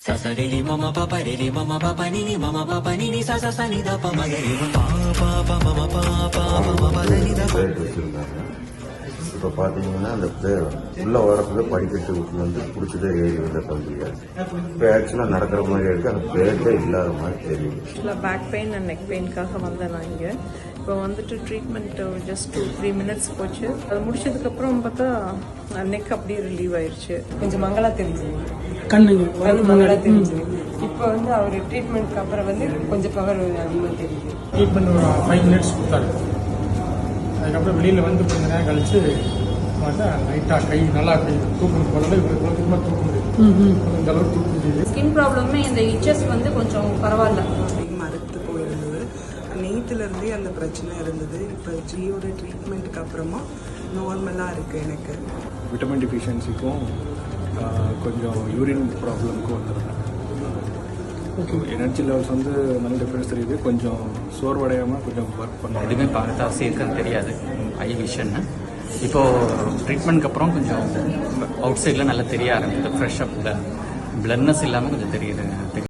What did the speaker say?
Sasadili mama papa dili mama papa nini sa sa sa ni da pa magari papa mama papa mama dili da வச்சிருந்தாங்க. இப்போ பார்த்தீங்கன்னா அந்த உள்ள வரத்துல படிக்கட்டு வந்து பிடிச்சதே ஏறி தம்பிங்க. இப்போ ஆக்சுவலாக நடக்கிற மாதிரி இருக்கு, அந்த பேட்டே இல்லாத மாதிரி தெரியுது. பேக் பெயின் அண்ட் நெக் பெயின்காக வந்தேன் நான் இங்கே. இப்போ வந்துட்டு ட்ரீட்மெண்ட் ஜஸ்ட் 2-3 மினிட்ஸ் போச்சு. அது முடிச்சதுக்கப்புறம் பார்த்தா நெக் அப்படியே ரிலீவ் ஆயிடுச்சு. கொஞ்சம் மங்களா தெரிஞ்சு கண்ணு மங்களா தெரிஞ்சு. இப்போ வந்து அவர் ட்ரீட்மெண்ட்க்கு அப்புறம் வந்து கொஞ்சம் பவர் அதிகமாக தெரியுது. ட்ரீட்மெண்ட் ஒரு 5 மினிட்ஸ் கொடுத்தாரு. அதுக்கப்புறம் வெளியில் வந்து கொஞ்ச நேரம் கழிச்சு பார்த்தா லைட்டாக கை நல்லா கை தூக்கம் போனது இவ்வளோ தூக்க முடியுது. இந்த அளவுக்கு தூக்க முடியுது. ஸ்கின் ப்ராப்ளமே இந்த இச்சஸ் வந்து கொஞ்சம் பரவாயில்ல. மறுத்து போயிருந்தது. நேற்றுலேருந்தே அந்த பிரச்சனை இருந்தது. இப்போ ஜியோட ட்ரீட்மெண்ட்டுக்கு அப்புறமா நார்மலாக இருக்குது எனக்கு. விட்டமின் டிஃபிஷியன்சிக்கும் கொஞ்சம் யூரின் ப்ராப்ளமுக்கும் வந்துடுறேன். எனர்ஜி லெவல்ஸ் வந்து நல்ல டிஃப்ரென்ஸ் தெரியுது. கொஞ்சம் சோர்வடையாமல் கொஞ்சம் ஒர்க் பண்ண எதுவுமே பார்த்தா சீக்கிரம் தெரியாது ஐ விஷன்னு. இப்போது ட்ரீட்மெண்ட்க்கு அப்புறம் கொஞ்சம் அவுட் சைடில் நல்லா தெரிய ஆரம்பிக்குது. ஃப்ரெஷ்ஷப்பில் பிளட்னஸ் இல்லாமல் கொஞ்சம் தெரியுது.